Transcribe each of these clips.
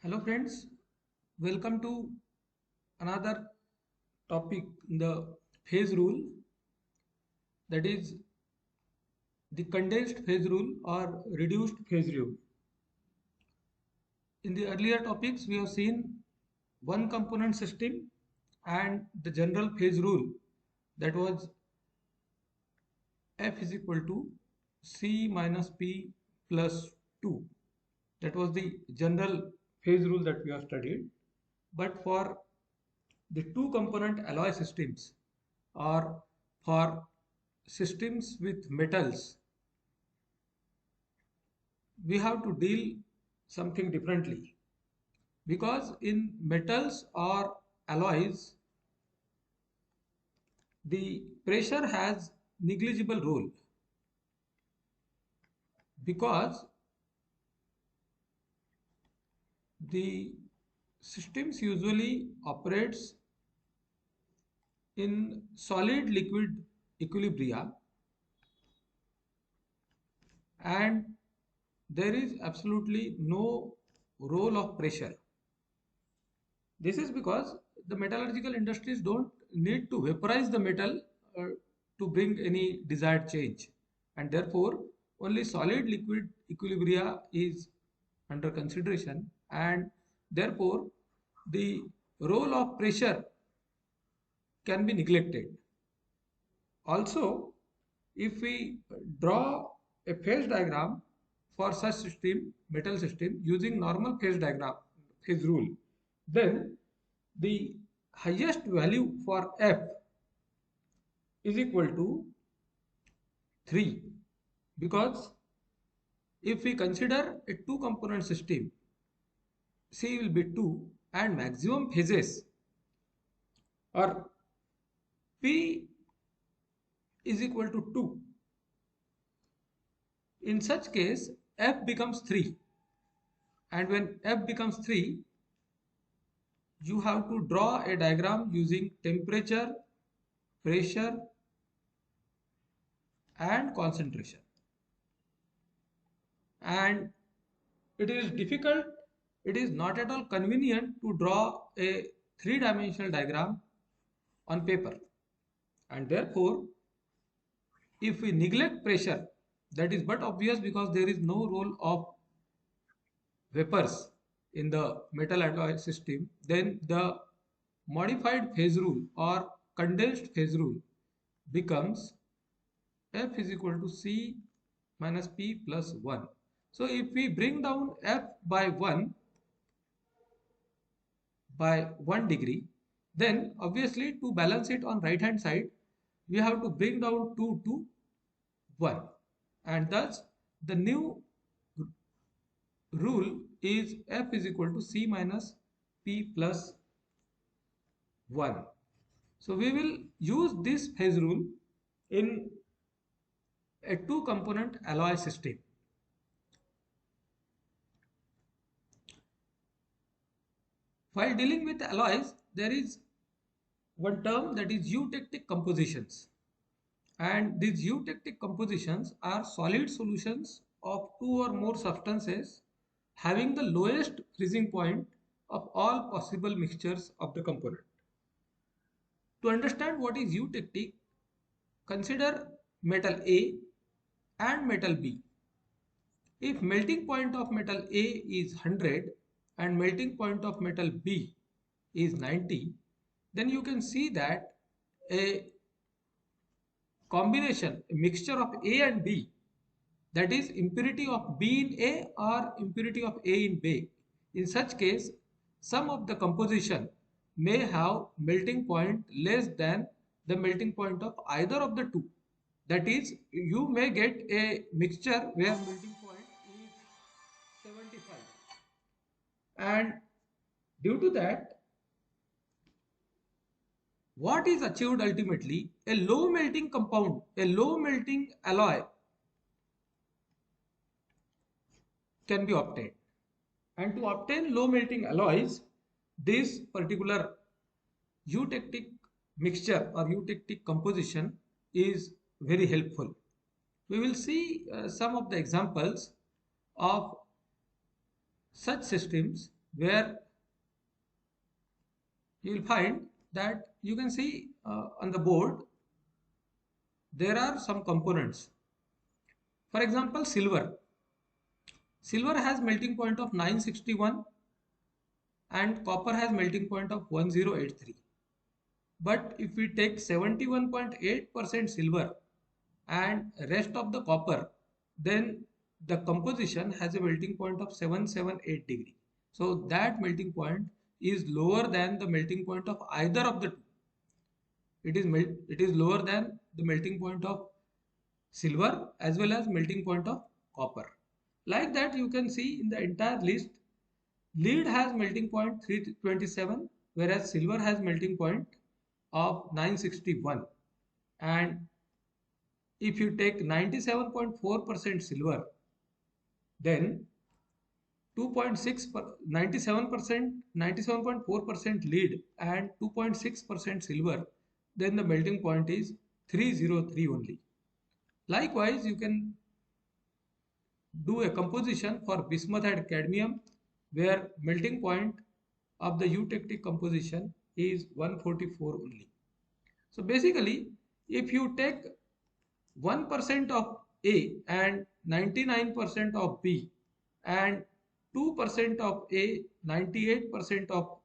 Hello friends, welcome to another topic, the phase rule, that is the condensed phase rule or reduced phase rule. In the earlier topics we have seen one component system and the general phase rule, that was F is equal to C minus P plus 2. That was the general phase rule that we have studied. But for the two component alloy systems, or for systems with metals, we have to deal something differently, because in metals or alloys the pressure has negligible role, because the systems usually operates in solid liquid equilibria, and there is absolutely no role of pressure. This is because the metallurgical industries don't need to vaporize the metal to bring any desired change, and therefore only solid liquid equilibria is under consideration, and therefore the role of pressure can be neglected. Also, if we draw a phase diagram for such system, metal system, using normal phase diagram, phase rule, then the highest value for F is equal to 3, because if we consider a two component system, C will be 2 and maximum phases or P is equal to 2. In such case, F becomes 3, and when F becomes 3, you have to draw a diagram using temperature, pressure and concentration. And it is difficult, it is not at all convenient to draw a three-dimensional diagram on paper. And therefore, if we neglect pressure, that is but obvious because there is no role of vapors in the metal alloy system, then the modified phase rule or condensed phase rule becomes F is equal to C minus P plus 1. So if we bring down F by 1 degree, then obviously to balance it on right hand side, we have to bring down 2 to 1, and thus the new rule is F is equal to C minus P plus 1. So we will use this phase rule in a two component alloy system. While dealing with alloys, there is one term, that is eutectic compositions, and these eutectic compositions are solid solutions of two or more substances having the lowest freezing point of all possible mixtures of the component. To understand what is eutectic, consider metal A and metal B. If melting point of metal A is 100 and melting point of metal B is 90, then you can see that a combination, a mixture of A and B, that is impurity of B in A or impurity of A in B. In such case, some of the composition may have melting point less than the melting point of either of the two. That is, you may get a mixture where melting point is 75, and due to that, what is achieved ultimately, a low melting compound, a low melting alloy can be obtained. And to obtain low melting alloys, this particular eutectic mixture or eutectic composition is very helpful. We will see some of the examples of such systems where you will find that you can see on the board there are some components. For example, silver. Silver has melting point of 961 and copper has melting point of 1083. But if we take 71.8% silver and rest of the copper, then the composition has a melting point of 778 degree. So that melting point is lower than the melting point of either of the two. It is lower than the melting point of silver as well as melting point of copper. Like that, you can see in the entire list, lead has melting point 327, whereas silver has melting point of 961. And if you take 97.4% silver, then 2.6 97%, 97.4% lead and 2.6% silver, then the melting point is 303 only. Likewise, you can do a composition for bismuth and cadmium where melting point of the eutectic composition is 144 only. So basically, if you take 1% of A and 99% of B and 2% of A, 98% of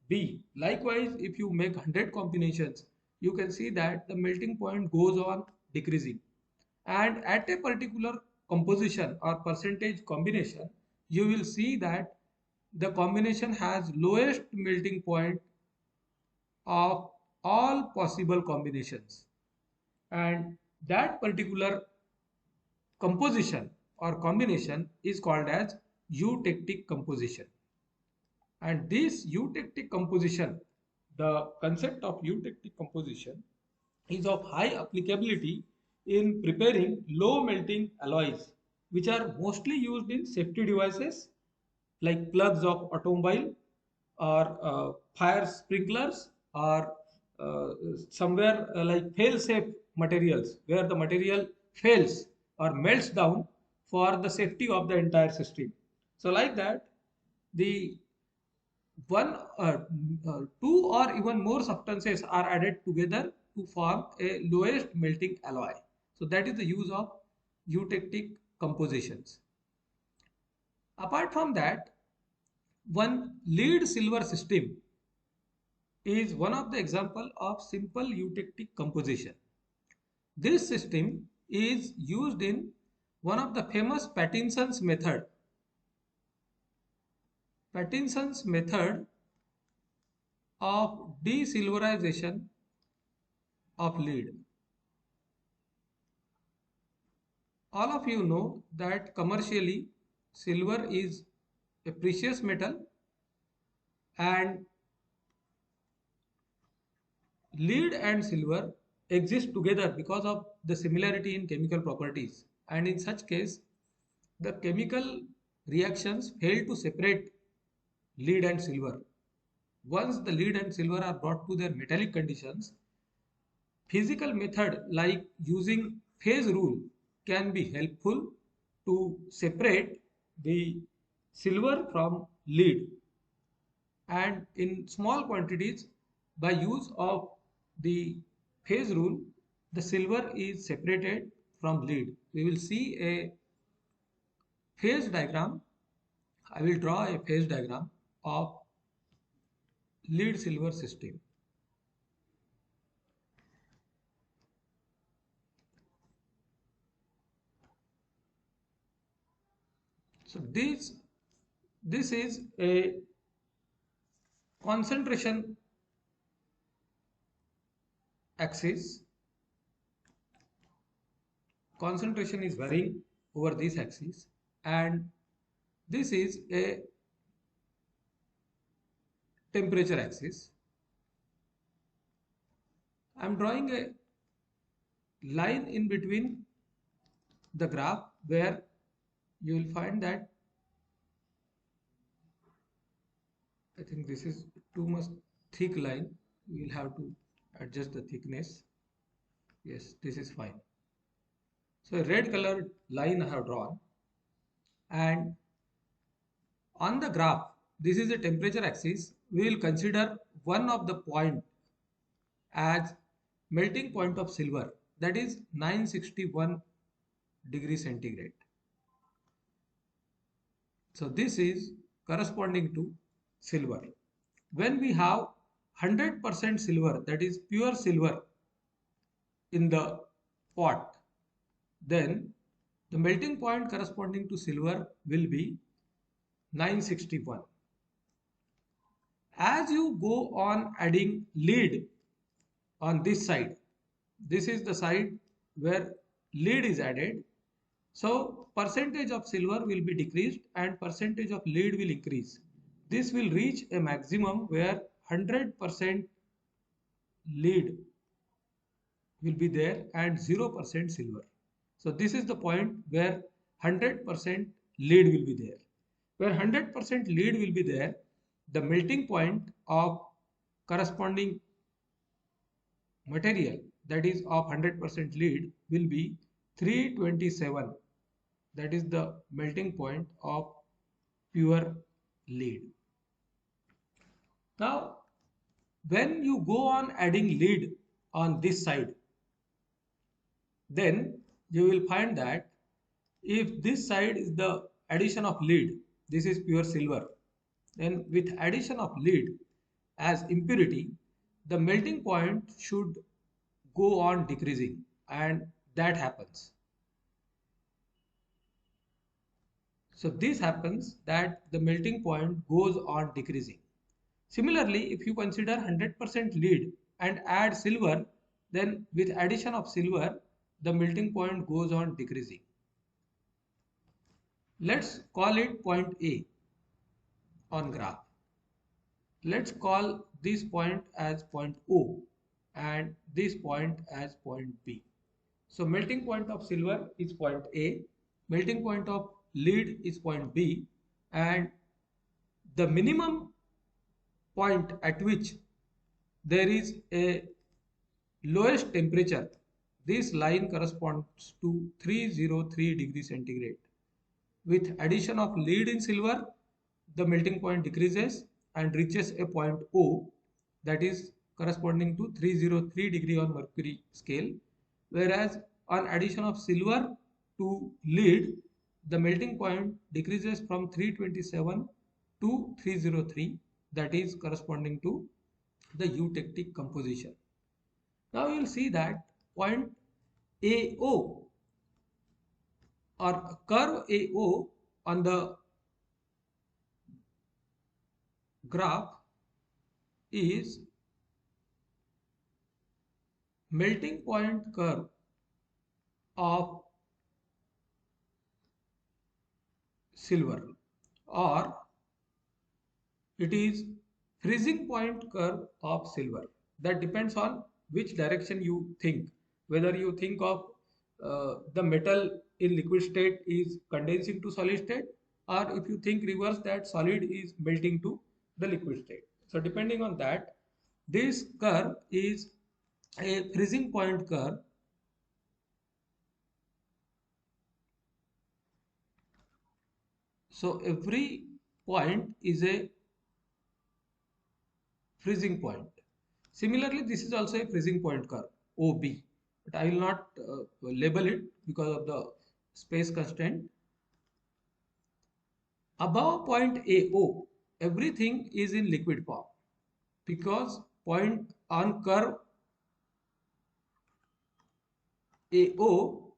B. Likewise, if you make 100 combinations, you can see that the melting point goes on decreasing. And at a particular composition or percentage combination, you will see that the combination has lowest melting point of all possible combinations. And that particular composition or combination is called as eutectic composition. And this eutectic composition, the concept of eutectic composition is of high applicability in preparing low melting alloys, which are mostly used in safety devices like plugs of automobile or fire sprinklers or uh, somewhere like fail-safe materials where the material fails or melts down for the safety of the entire system. So like that, the two or even more substances are added together to form a lowest melting alloy. So that is the use of eutectic compositions. Apart from that, one lead silver system is one of the example of simple eutectic composition. This system is used in one of the famous Pattinson's method. Pattinson's method of desilverization of lead. All of you know that commercially silver is a precious metal and lead and silver exist together because of the similarity in chemical properties, and in such case the chemical reactions fail to separate lead and silver. Once the lead and silver are brought to their metallic conditions, physical method like using phase rule can be helpful to separate the silver from lead, and in small quantities by use of the phase rule the silver is separated from lead. We will see a phase diagram. I will draw a phase diagram of lead silver system. So this is a concentration axis. Concentration is varying over this axis, and this is a temperature axis. I am drawing a line in between the graph where you will find that I think this is too much thick line. We will have to adjust the thickness. Yes, this is fine. So a red colored line I have drawn, and on the graph this is the temperature axis, we will consider one of the point as melting point of silver, that is 961 degrees centigrade. So this is corresponding to silver. When we have 100% silver, that is pure silver in the pot, then the melting point corresponding to silver will be 961. As you go on adding lead on this side, this is the side where lead is added. So percentage of silver will be decreased and percentage of lead will increase. This will reach a maximum where 100% lead will be there and 0% silver. So this is the point where 100% lead will be there. Where 100% lead will be there, the melting point of corresponding material, that is of 100% lead, will be 327. That is the melting point of pure lead. Now, when you go on adding lead on this side, then you will find that if this side is the addition of lead, this is pure silver, then with addition of lead as impurity, the melting point should go on decreasing, and that happens. So this happens that the melting point goes on decreasing. Similarly, if you consider 100% lead and add silver, then with addition of silver, the melting point goes on decreasing. Let's call it point A on graph. Let's call this point as point O and this point as point B. So melting point of silver is point A, melting point of lead is point B, and the minimum point at which there is a lowest temperature, this line corresponds to 303 degrees centigrade. With addition of lead in silver, the melting point decreases and reaches a point O, that is corresponding to 303 degree on mercury scale, whereas on addition of silver to lead, the melting point decreases from 327 to 303, that is corresponding to the eutectic composition. Now you will see that point AO or curve AO on the graph is melting point curve of silver, or it is freezing point curve of silver. That depends on which direction you think, whether you think of the metal in liquid state is condensing to solid state, or if you think reverse, that solid is melting to the liquid state. So depending on that, this curve is a freezing point curve. So every point is a freezing point. Similarly, this is also a freezing point curve, OB, but I will not label it because of the space constraint. Above point AO, everything is in liquid form because point on curve AO,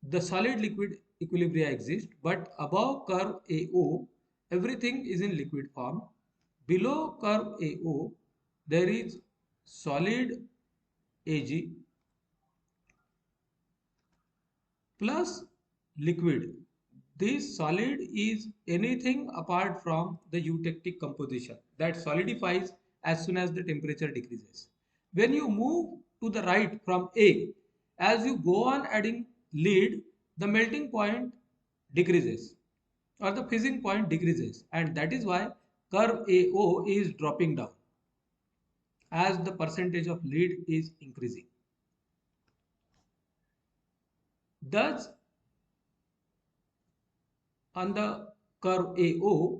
the solid liquid equilibria exist, but above curve AO, everything is in liquid form. Below curve AO, there is solid AG plus liquid. This solid is anything apart from the eutectic composition that solidifies as soon as the temperature decreases. When you move to the right from A, as you go on adding lead, the melting point decreases or the freezing point decreases, and that is why curve AO is dropping down as the percentage of lead is increasing. Thus, on the curve AO,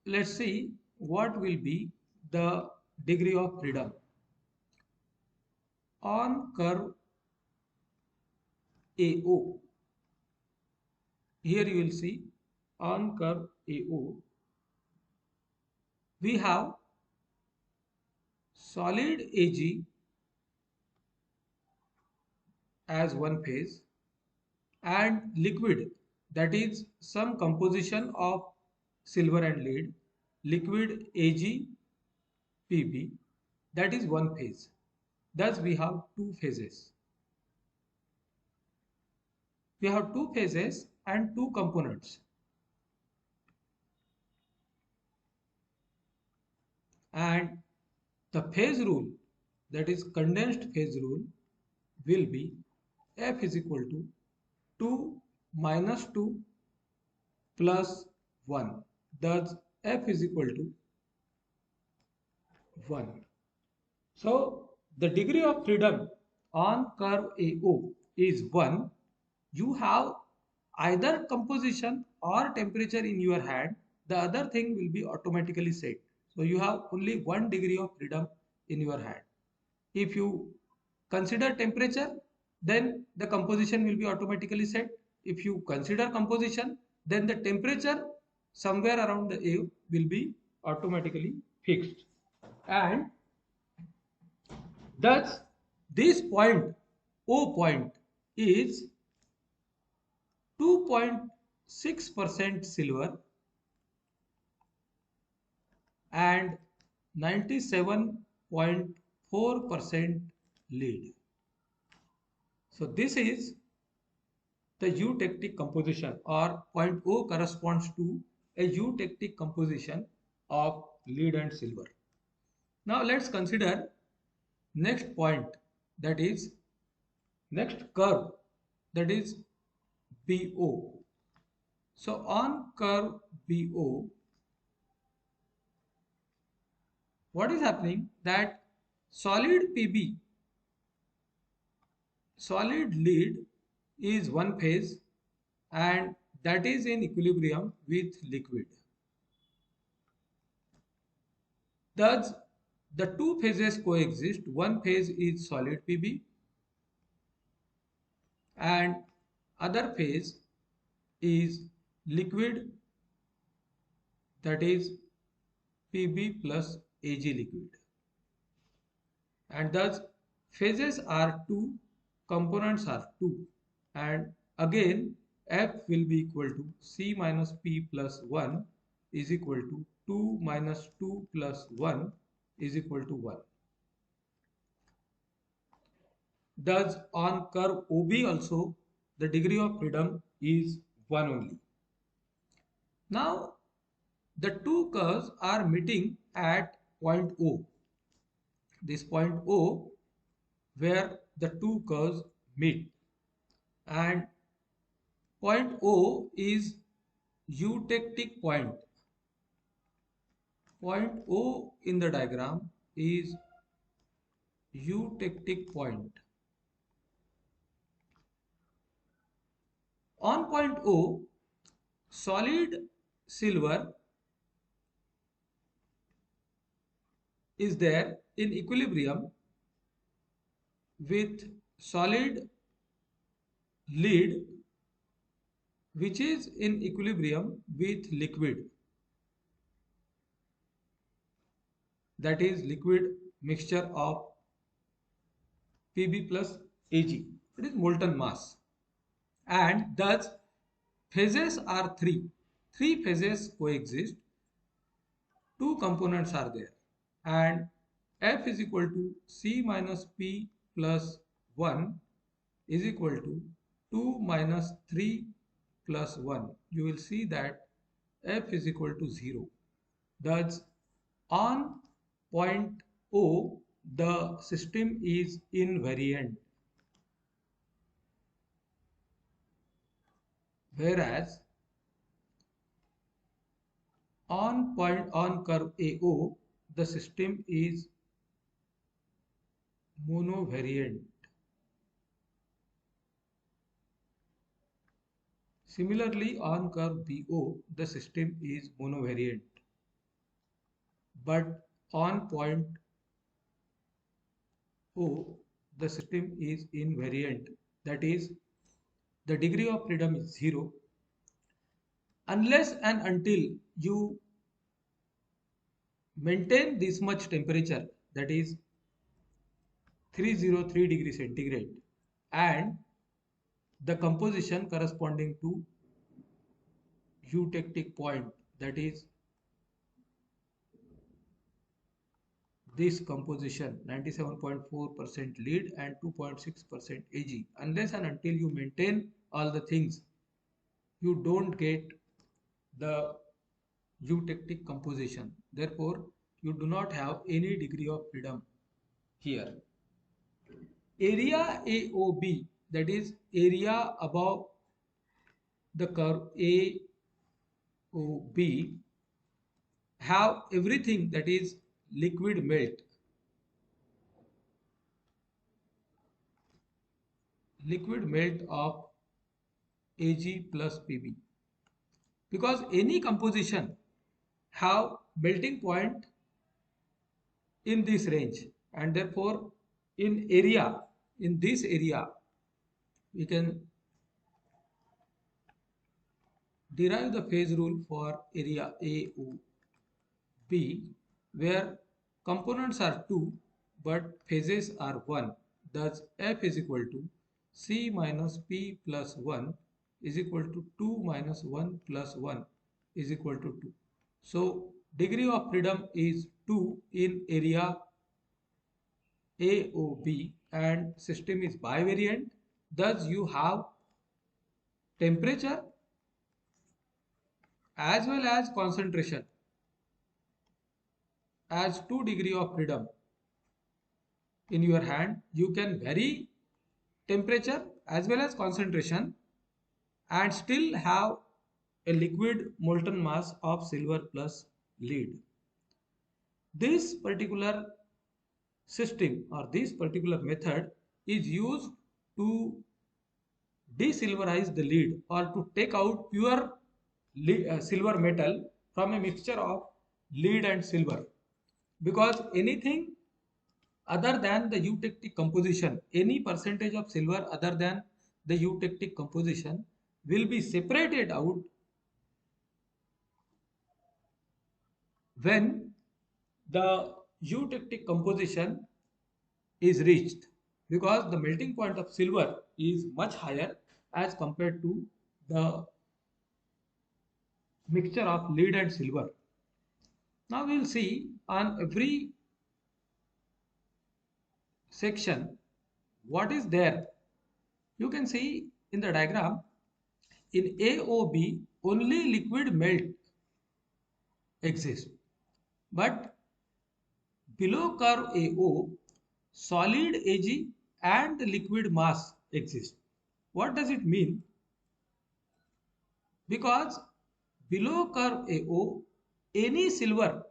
let's see what will be the degree of freedom on curve AO. Here you will see on curve AO we have solid AG as one phase and liquid, that is some composition of silver and lead, liquid AgPb, that is one phase. Thus we have two phases. We have two phases and two components, and the phase rule, that is condensed phase rule, will be F is equal to 2 minus 2 plus 1. Thus F is equal to 1. So the degree of freedom on curve AO is 1. You have either composition or temperature in your hand, the other thing will be automatically set. So you have only 1 degree of freedom in your hand. If you consider temperature, then the composition will be automatically set. If you consider composition, then the temperature somewhere around the A will be automatically fixed. And thus, this point, O point, is 2.6% silver and 97.4% lead. So this is the eutectic composition, or point O corresponds to a eutectic composition of lead and silver. Now let's consider next point, that is next curve, that is BO. So on curve BO, what is happening that solid PB, solid lead is one phase and that is in equilibrium with liquid. Thus, the two phases coexist. One phase is solid PB and other phase is liquid, that is PB plus Ag liquid. And thus phases are 2, components are 2, and again F will be equal to C minus P plus 1 is equal to 2 minus 2 plus 1 is equal to 1. Thus on curve OB also the degree of freedom is 1 only. Now the two curves are meeting at point O. This point O where the two curves meet, and point O is eutectic point. Point O in the diagram is eutectic point. On point O, solid silver is there in equilibrium with solid lead, which is in equilibrium with liquid, that is liquid mixture of Pb plus Ag, it is molten mass. And thus phases are three phases coexist, two components are there, and F is equal to C minus P plus 1 is equal to 2 minus 3 plus 1. You will see that F is equal to 0. Thus on point O the system is invariant, whereas on curve AO the system is monovariant. Similarly on curve BO the system is monovariant. but on point O, the system is invariant. That is, the degree of freedom is 0 unless and until you maintain this much temperature, that is 303 degree centigrade, and the composition corresponding to eutectic point, that is this composition 97.4% lead and 2.6% Ag. Unless and until you maintain all the things, you don't get the eutectic composition. Therefore, you do not have any degree of freedom here. Area AOB, that is area above the curve AOB, have everything, that is liquid melt, of Ag plus Pb, because any composition have melting point in this range, and therefore in this area we can derive the phase rule for area AOB, where components are 2 but phases are 1. Thus F is equal to C minus P plus 1 is equal to 2 minus 1 plus 1 is equal to 2. So degree of freedom is 2 in area AOB and system is bivariant. Thus you have temperature as well as concentration as 2 degree of freedom in your hand. You can vary temperature as well as concentration and still have a liquid molten mass of silver plus lead. This particular system or this particular method is used to desilverize the lead or to take out pure silver metal from a mixture of lead and silver, because anything other than the eutectic composition, any percentage of silver other than the eutectic composition will be separated out when the eutectic composition is reached, because the melting point of silver is much higher as compared to the mixture of lead and silver. Now we will see on every section what is there. You can see in the diagram, in AOB only liquid melt exists, but below curve AO solid Ag and liquid mass exist. What does it mean? Because below curve AO any silver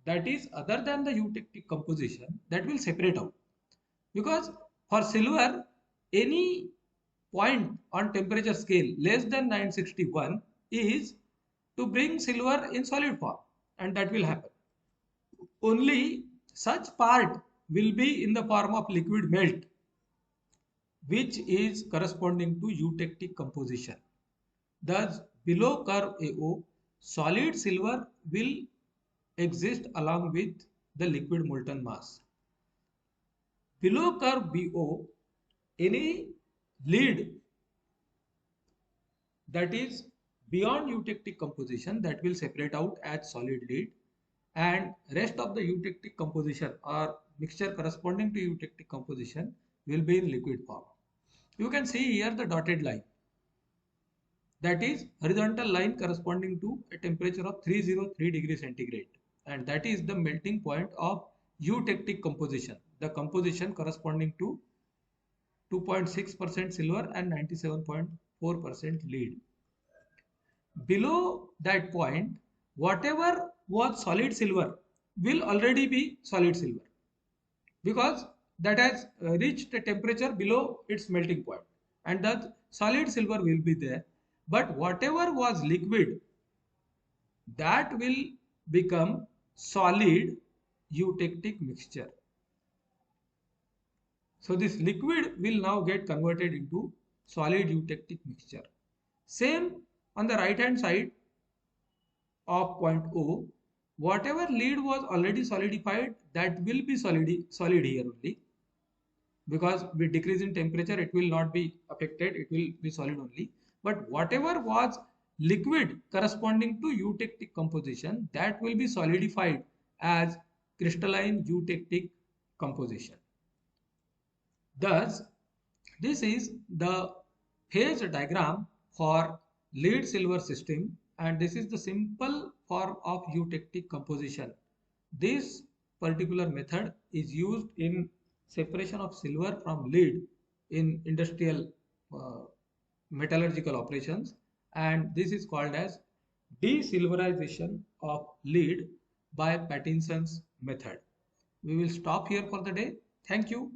that is other than the eutectic composition, that will separate out, because for silver any point on temperature scale less than 961 is to bring silver in solid form, and that will happen. Only such part will be in the form of liquid melt, which is corresponding to eutectic composition. Thus, below curve AO, solid silver will exist along with the liquid molten mass. Below curve BO, any lead that is beyond eutectic composition, that will separate out as solid lead, and rest of the eutectic composition or mixture corresponding to eutectic composition will be in liquid form. You can see here the dotted line, that is horizontal line corresponding to a temperature of 303 degrees centigrade, and that is the melting point of eutectic composition, the composition corresponding to 2.6% silver and 97.4% lead. Below that point, whatever was solid silver will already be solid silver, because that has reached a temperature below its melting point, and that solid silver will be there. But whatever was liquid, that will become solid eutectic mixture. So this liquid will now get converted into solid eutectic mixture. Same on the right hand side of point O, whatever lead was already solidified, that will be solid here only, because with decrease in temperature it will not be affected, it will be solid only. But whatever was liquid corresponding to eutectic composition, that will be solidified as crystalline eutectic composition. Thus, this is the phase diagram for lead silver system, and this is the simple form of eutectic composition. This particular method is used in separation of silver from lead in industrial uh, metallurgical operations, and this is called as desilverization of lead by Pattinson's method. We will stop here for the day. Thank you.